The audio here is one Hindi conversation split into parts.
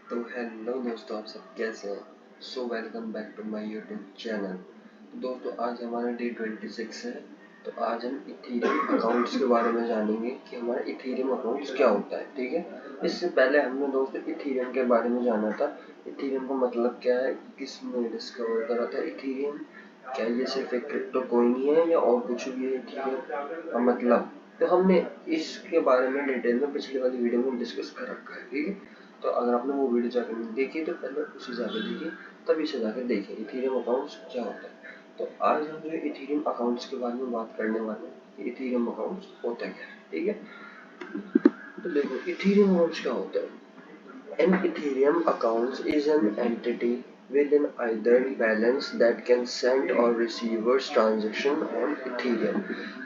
तो हेलो दोस्तों, आप सब कैसे हैं? So welcome back to my YouTube channel. तो दोस्तों, आज हमारा डे 26 है। तो आज हम इथेरियम अकाउंट्स के बारे में जानेंगे कि हमारा इथेरियम अकाउंट्स क्या होता है। ठीक है, इससे पहले हमने दोस्तों इथेरियम के बारे में जाना था। इथेरियम का मतलब क्या है, किसने डिस्कवर करा था इथेरियम, क्या ये सिर्फ एक क्रिप्टो कॉइन ही है या और कुछ भी है इथेरियम का मतलब। तो हमने इसके बारे में डिटेल में पिछली वाली वीडियो में डिस्कस कर रखा है। ठीक है, तो अगर आपने वो वीडियो जाकर नहीं देखी तो पहले उसे जाकर देखिए, तब इसे जाकर देखिए इथेरियम अकाउंट्स क्या होता है। तो आज हम जो इथेरियम अकाउंट्स के बारे में बात करने वाले हैं कि इथेरियम अकाउंट्स होता क्या है। ठीक है, तो देखो इथेरियम अकाउंट्स क्या होता है। An Ethereum account is an entity with an either balance that can send or receive transaction on Ethereum।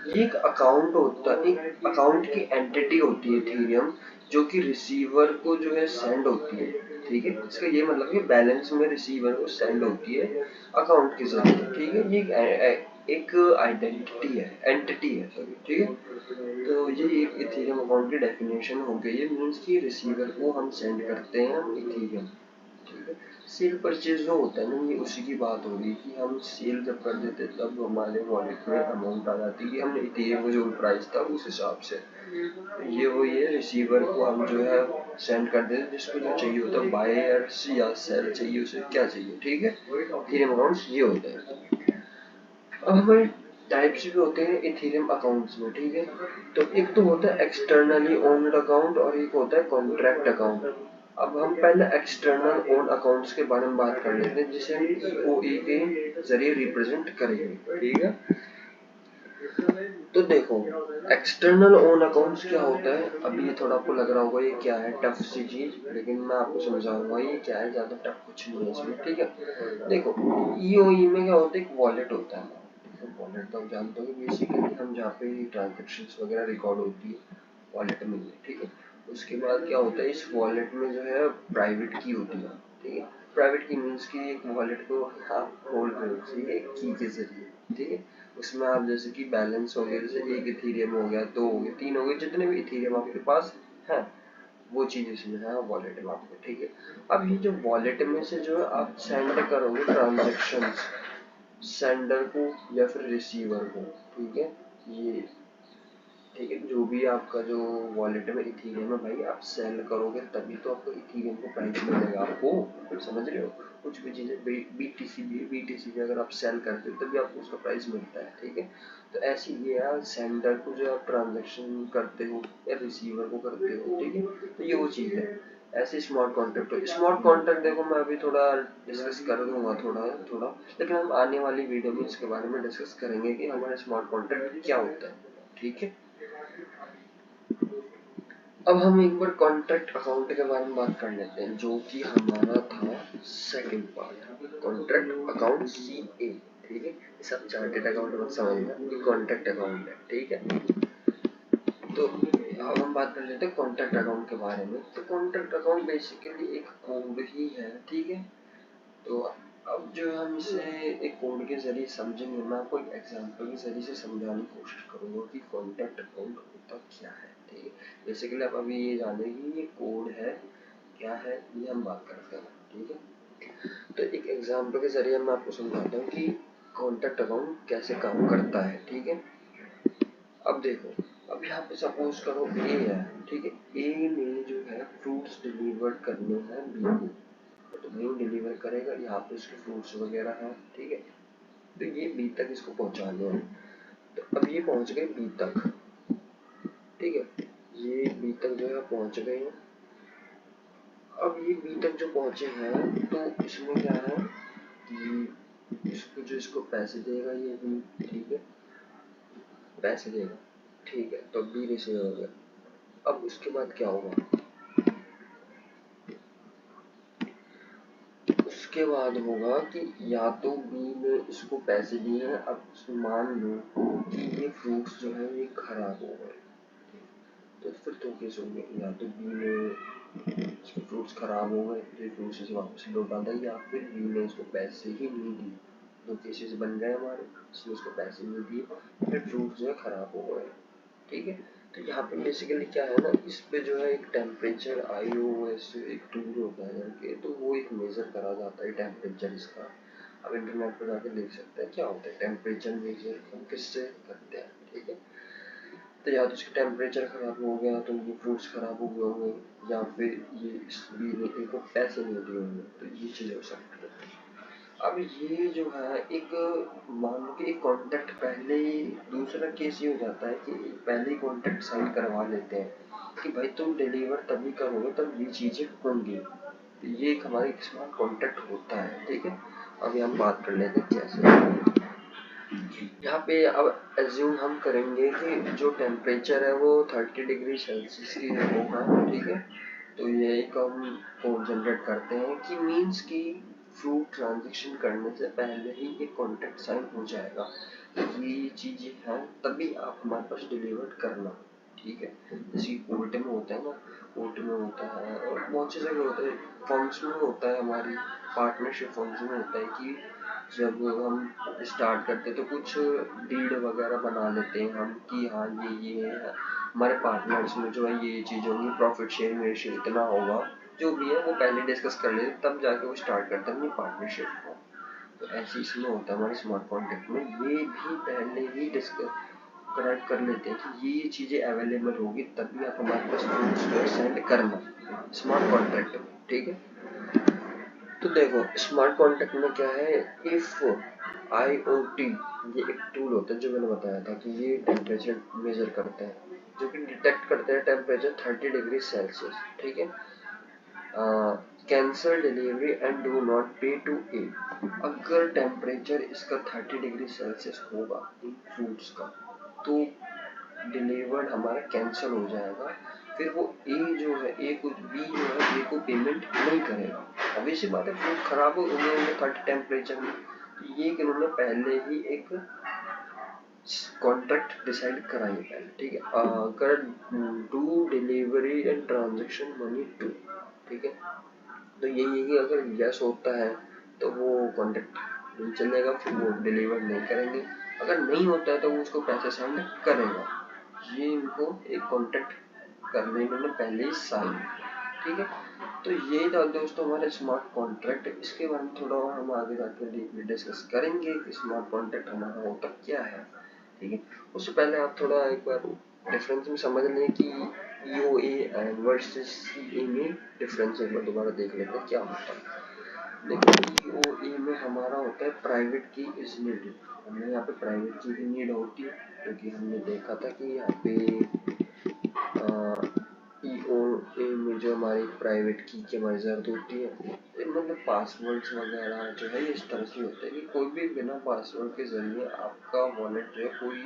ये एक अकाउंट होता है, एक अकाउंट की एंटिटी होती है इथेरियम, जो कि रिसीवर को जो है सेंड होती है। ठीक है, इसका ये मतलब कि बैलेंस में रिसीवर को सेंड होती है अकाउंट के जरिए। ठीक है, ये एक आइडेंटिटी है, एंटिटी है सॉरी। ठीक है, तो ये एक इथेरियम अकाउंट की डेफिनेशन हो गई है। मीन्स कि रिसीवर को हम सेंड करते हैं हम इथेरियम। ठीक है, सेल परचेज जो होता है ना, ये उसी की बात होगी कि हम सेल जब कर देते हैं तब हमारे वॉलेट में अमाउंट आ जाती है कि हमने इथेरियम का जो प्राइस था उस हिसाब से। ये वो ये रिसीवर को हम जो है सेंड कर देते, जिसको जो चाहिए होता है, बायर्स या सेल चाहिए, उसे क्या चाहिए। ठीक है, इथेरियम अकाउंट्स ये होते हैं। अब हमारे टाइप्स भी होते हैं इथेरियम अकाउंट्स में। ठीक है, तो एक तो होता है एक्सटर्नली ओन्ड अकाउंट और एक होता है कॉन्ट्रैक्ट अकाउंट। अब हम पहले एक्सटर्नल ओन अकाउंट्स के बारे में बात कर लेते हैं, जिसे हम ईओई के जरिए रिप्रेजेंट करेंगे। ठीक है, तो देखो एक्सटर्नल ओन अकाउंट्स क्या होता है। अब ये थोड़ा आपको लग रहा होगा ये क्या है, टफ सी चीज, लेकिन मैं आपको समझाऊंगा ये क्या है। ज्यादा टफ कुछ नहीं है इसमें। ठीक है, देखो ईओई में क्या होता है, एक वॉलेट होता है। वॉलेट तो आप जानते हो, बेसिकली हम जहाँ पे ट्रांजेक्शंस वगैरह रिकॉर्ड होती है वॉलेट में ही। ठीक है, उसके बाद क्या होता है, इस वॉलेट में जो है प्राइवेट की होती है। ठीक है, प्राइवेट की मीन्स की एक वॉलेट को आप खोल रहे हो एक की के जरिए। ठीक है, उसमें आप जैसे कि बैलेंस हो गया, जैसे एक इथेरियम हो गया, दो हो गए, तीन हो गए, जितने भी इथेरियम आपके पास है वो चीज इसमें है वॉलेट में आपके। ठीक है, अब ये जो वॉलेट में से जो है आप सेंड करोगे ट्रांजेक्शन सेंडर को या फिर रिसीवर को। ठीक है, ये ठीक है, जो भी आपका जो वॉलेट में इथेरियम है भाई, आप सेल करोगे तभी तो आपको इथेरियम को प्राइस मिलेगा। आपको समझ रहे हो, कुछ भी चीजें बीटीसी भी अगर आप सेल करते हो तभी आपको उसका प्राइस मिलता है। ठीक है, तो ऐसी ये है, सेंडर को जो आप ट्रांजेक्शन करते हो या रिसीवर को करते हो। ठीक है, तो ये वो चीज है। ऐसे स्मार्ट कॉन्ट्रैक्ट हो, स्मार्ट कॉन्ट्रैक्ट देखो मैं अभी थोड़ा डिस्कस कर दूंगा थोड़ा थोड़ा, लेकिन हम आने वाली वीडियो में इसके बारे में डिस्कस करेंगे कि हमारा स्मार्ट कॉन्ट्रैक्ट क्या होता है। ठीक है, अब हम एक बार कॉन्ट्रैक्ट अकाउंट के बारे में बात कर लेते हैं, जो कि हमारा था second part, contract account C A. ठीक है, सब चार्टेड अकाउंट मत समझना, ये कॉन्ट्रैक्ट अकाउंट है। ठीक है, तो अब हम बात कर लेते हैं कॉन्ट्रैक्ट अकाउंट के बारे में। तो कॉन्ट्रैक्ट अकाउंट बेसिकली एक कोड ही है। ठीक है, तो अब जो हम इसे एक कोड के जरिए समझेंगे, मैं आपको एक एग्जांपल के जरिए से समझाने की कोशिश करूंगा कि कॉन्ट्रैक्ट अकाउंट होता क्या है। ठीक है, बेसिकली आप अभी ये जानेंगे ये कोड है क्या है, ये हम बात करते हैं। ठीक है, तो एक एग्जांपल के जरिए मैं आपको समझाता हूँ कि कॉन्ट्रैक्ट अकाउंट कैसे काम करता है। ठीक है, अब देखो, अब यहाँ पे सपोज करो ए है। ठीक है, ए ने जो है फ्रूट्स डिलीवर करने हैं बी को, तो भाई वो डिलीवर करेगा, यहाँ पे उसके फ्रूट्स वगैरह हैं। ठीक है, तो ये बी तक इसको पहुंचाने हैं। तो अब ये पहुंच गए बी तक। ठीक है, ये बी तक जो है पहुंच गए हैं। अब ये बी तक जो पहुंचे हैं तो इसमें क्या है कि इसको जो इसको पैसे देगा ये बी। ठीक है, पैसे देगा। ठीक है, तो बी रिसीव हो गया। अब उसके बाद क्या होगा, उसके बाद होगा कि या तो बी ने इसको पैसे दिए हैं। अब मान लो कि ये फ्रूट्स जो है ये खराब हो गए, तो फिर दो केस होंगे, या तो बी ने इसके फ्रूट्स खराब हो गए तो ये फ्रूट्स इसे वापस लौटा दें, या फिर बी ने इसको पैसे ही नहीं दिए। दो केसेस बन गए हमारे, इसने उसको पैसे नहीं दिए, फिर फ्रूट्स जो है खराब हो गए। ठीक है, तो यहाँ पे बेसिकली क्या है ना, इस पे जो है एक टेम्परेचर IOS एक टूल होता है, करके, तो वो एक मेजर करा जाता है टेम्परेचर इसका। आप इंटरनेट पर जाकर देख सकते हैं क्या होता है टेम्परेचर मेजर हम किससे करते हैं, ठीक है। तो या तो इसका टेम्परेचर खराब हो गया तो ये फ्रूट्स खराब हो गए होंगे, या फिर ये को पैसे नहीं दिए होंगे, तो ये चीज़ हो सकती है। अब ये जो है एक मान लो कि एक कॉन्ट्रैक्ट पहले ही, दूसरा केस ये हो जाता है कि पहले ही कॉन्ट्रैक्ट साइन करवा लेते हैं कि भाई तुम डिलीवर तभी करोगे तब ये चीज़ें होंगी, तो ये एक हमारा स्मार्ट कॉन्ट्रैक्ट होता है, ठीक है। अभी हम बात कर लेते हैं कैसे। यहाँ पे अब एज्यूम हम करेंगे कि जो टेम्परेचर है वो 30 डिग्री सेल्सियस ही होगा, ठीक है। तो ये एक हम कोड जनरेट करते हैं कि मीन्स कि फ्रूट ट्रांजेक्शन करने से पहले ही एक कॉन्ट्रैक्ट साइन हो जाएगा, ये चीज़ें हैं तभी आप हमारे पास डिलीवर करना, ठीक है। जैसे कोर्ट में होता है ना, कोर्ट में होता है और बहुत सी जगह होता है, फॉर्म्स में होता है, हमारी पार्टनरशिप फॉर्म्स में होता है कि जब हम स्टार्ट करते तो कुछ डीड वगैरह बना लेते हैं हम कि हाँ ये है हमारे पार्टनर्स में जो है ये चीज़ होगी, प्रॉफिट शेयरिंग रेशियो इतना होगा, जो भी है वो पहले डिस्कस कर लेते तब जाके वो स्टार्ट करते हैं अपनी पार्टनरशिप को। तो ऐसे इसमें होता है हमारे स्मार्ट कॉन्ट्रैक्ट में, ये भी पहले ही डिस्कस करेक्ट कर लेते हैं कि ये चीज़ें अवेलेबल होगी तभी आप हमारे पास फ्रूट्स सेंड करना स्मार्ट कॉन्ट्रैक्ट में, ठीक है। तो देखो स्मार्ट कॉन्ट्रैक्ट में क्या है, इफ IoT ये एक टूल होता है जो मैंने बताया था कि ये टेम्परेचर मेजर करता है, जो कि डिटेक्ट करते हैं टेम्परेचर 30 डिग्री सेल्सियस, ठीक है। Cancel delivery and do not पे टू ए, अगर टेम्परेचर इसका 30 डिग्री सेल्सियस होगा इन फ्रूट्स का तो डिलीवर्ड हमारा कैंसिल हो जाएगा, फिर वो ए जो है ए को बी जो है ए को पेमेंट नहीं करेगा। ऑब्वियस सी बात है फ्रूट खराब हो गए होंगे 30 टेम्परेचर में, तो ये कि उन्होंने पहले ही एक कॉन्ट्रैक्ट डिसाइड कराई पहले, ठीक है। अगर do delivery and transaction money to, ठीक है। तो यही है कि अगर यस होता है तो वो कॉन्ट्रैक्ट नहीं चलेगा, फिर वो डिलीवर नहीं करेंगे, अगर नहीं होता है तो वो उसको पैसे सेंड करेगा। ये इनको एक कॉन्ट्रैक्ट करने इन्होंने पहले ही साइन, ठीक है। तो ये था दोस्तों हमारे स्मार्ट कॉन्ट्रैक्ट, इसके बारे में थोड़ा और हम आगे जाकर डीपली डिस्कस करेंगे कि स्मार्ट कॉन्ट्रैक्ट हमारा होता क्या है, ठीक है। उससे पहले आप थोड़ा एक बार डिफरेंस में समझ लें कि EOA एंड वर्सेस CA में डिफरेंस एक बार दोबारा देख लेते हैं क्या होता है। देखो EOA में हमारा होता है प्राइवेट की इज नीडेड, हमें यहाँ पे प्राइवेट की भी नीड होती है, क्योंकि हमने देखा था कि यहाँ पे EOA में जो हमारी प्राइवेट की हमारी जरूरत होती है, मतलब पासवर्ड्स वगैरह जो है इस तरह से होता है कि कोई भी बिना पासवर्ड के जरिए आपका वॉलेट जो है कोई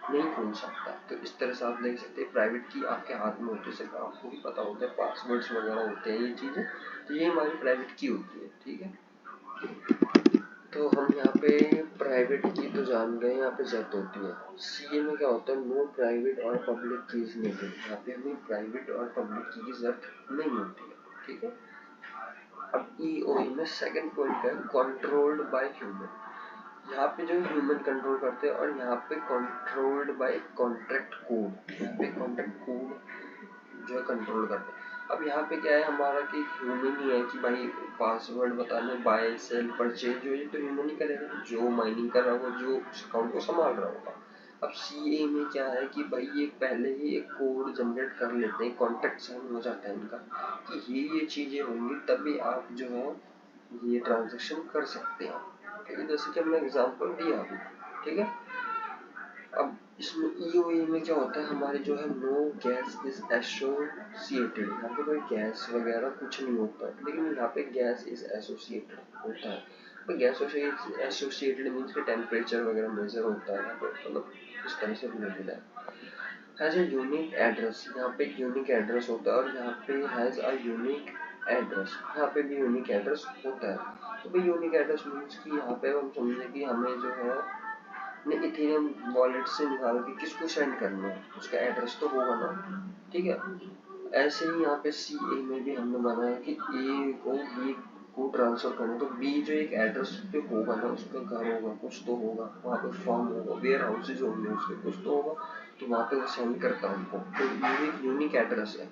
नहीं खोल सकता। तो इस तरह से आप देख सकते हैं प्राइवेट की आपके हाथ में होती है, सिर्फ आपको भी पता होता है पासवर्ड्स वगैरह होते हैं ये चीज़ें, तो ये हमारी प्राइवेट की होती है, ठीक है। तो हम यहाँ पे प्राइवेट की तो जान गए, यहाँ पे जरूरत होती है। CA में क्या होता है, नो प्राइवेट और पब्लिक कीज नीडेड, यहाँ पे हमें प्राइवेट और पब्लिक की जरूरत नहीं होती है, ठीक है। अब EOA में सेकंड पॉइंट है कंट्रोल्ड बाय ह्यूमन, यहाँ पे जो ह्यूमन कंट्रोल करते हैं, और यहाँ पे कंट्रोल्ड बाय कॉन्ट्रैक्ट कोड, यहाँ पे कॉन्ट्रैक्ट कोड जो है कंट्रोल करते हैं। अब यहाँ पे क्या है हमारा कि ह्यूमन ही है कि भाई पासवर्ड बताने, बाय सेल परचेज जो ये तो ह्यूमन ही करेगा, जो माइनिंग कर रहा होगा, जो उस अकाउंट को संभाल रहा होगा। अब CA में क्या है कि भाई ये पहले ही एक कोड जनरेट कर लेते हैं, कॉन्ट्रैक्ट साइन हो जाता है इनका कि ये चीज़ें होंगी तभी आप जो है ये ट्रांजेक्शन कर सकते हैं, ठीक है। जैसे कि हमने एग्जांपल दिया अभी, ठीक है। अब इसमें EOA में क्या होता है हमारे जो है नो गैस इज एसोसिएटेड, यहाँ पे कोई गैस वगैरह कुछ नहीं होता है, लेकिन यहाँ पे गैस इज एसोसिएटेड होता है। तो गैस एसोसिएटेड मीन्स कि टेम्परेचर वगैरह मेजर होता है यहाँ पे, मतलब इस तरह से रिलेटेड है। हैज अ यूनिक एड्रेस, यहाँ पे एक यूनिक एड्रेस होता है, और यहाँ पे हैज अ यूनिक एड्रेस, यहाँ पे भी यूनिक एड्रेस होता है। तो भाई यूनिक एड्रेस मीन्स कि यहाँ पे हम समझे कि हमें जो है अपने इथेरियम वॉलेट से निकाल के किसको सेंड करना है, उसका एड्रेस तो होगा ना, ठीक है। ऐसे ही यहाँ पे CA में भी हमने बनाया कि A को B को ट्रांसफर करना, तो B जो एक एड्रेस पे होगा ना, उसका घर होगा, कुछ तो होगा वहाँ पे, फॉर्म होगा, वेयर हाउसेज होंगे उसके, कुछ तो होगा, तो वहाँ पे वो सेंड करता है हमको, तो ये एक यूनिक एड्रेस है।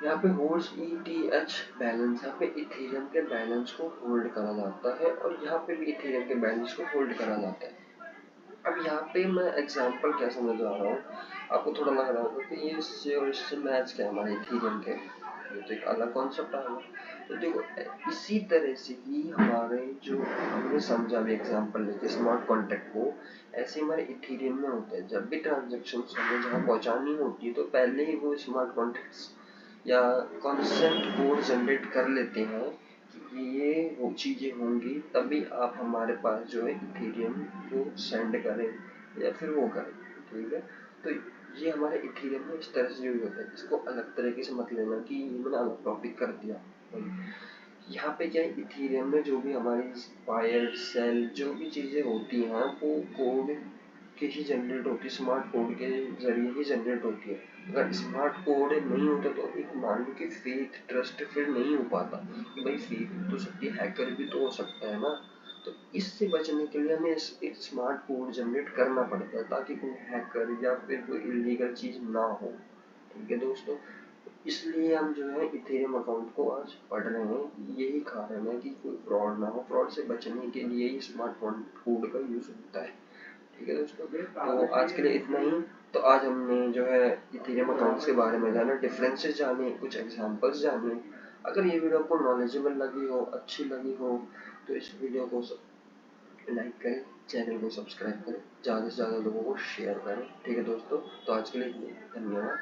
यहाँ पे होल्ड्स ETH बैलेंस, यहाँ पे इथेरियम के बैलेंस को होल्ड करा जाता है और यहाँ पे भी इथेरियम के बैलेंस को होल्ड करा जाता है। अब यहाँ पे मैं एग्जांपल क्या समझा रहा हूँ, आपको थोड़ा लग रहा होगा कि ये इससे और इससे मैच क्या हमारे इथेरियम के, ये तो एक अलग कॉन्सेप्ट आ गया। तो देखो इसी तरह से ही हमारे जो हमने समझा भी एग्जांपल लेके स्मार्ट कॉन्ट्रैक्ट को, ऐसे हमारे इथेरियम में होता है। जब भी ट्रांजेक्शन हमें जहाँ पहुँचानी होती है तो पहले ही वो स्मार्ट कॉन्ट्रैक्ट्स या कॉन्सेंट कोड जनरेट कर लेते हैं कि ये वो चीज़ें होंगी तभी आप हमारे पास जो है इथेरियम को सेंड करें या फिर वो करें। ठीक है, तो ये हमारे इथेरियम में इस तरह से यूज होता है। इसको अलग तरीके से मत लेना कि ये मैंने अलग टॉपिक कर दिया। यहाँ पे क्या है, इथेरियम में जो भी हमारी वायर सेल जो भी चीज़ें होती हैं वो कोड के ही जनरेट होती है, स्मार्ट कोड के जरिए ही जनरेट होती है। अगर स्मार्ट कोड नहीं होता तो एक मान लो कि फेथ ट्रस्ट फिर नहीं हो पाता कि भाई फेथ तो सकती है, हैकर भी तो हो सकता है ना। तो इससे बचने के लिए हमें एक स्मार्ट कोड जनरेट करना पड़ता है ताकि कोई हैकर या फिर कोई इलीगल चीज ना हो। ठीक है दोस्तों, इसलिए हम जो है इथेरियम अकाउंट को आज पढ़ रहे हैं। यही कारण है कि कोई फ्रॉड ना हो, फ्रॉड से बचने के लिए ही स्मार्ट कोड का यूज होता है। ठीक है दोस्तों, तो आज के लिए इतना ही। तो आज हमने जो है इथेरियम अकाउंट्स के बारे में जाना, डिफरेंसेस जाने, कुछ एग्जांपल्स जाने। अगर ये वीडियो आपको नॉलेजेबल लगी हो, अच्छी लगी हो, तो इस वीडियो को लाइक करें, चैनल को सब्सक्राइब करें, ज़्यादा से ज़्यादा लोगों को शेयर करें। ठीक है दोस्तों, तो आज के लिए धन्यवाद।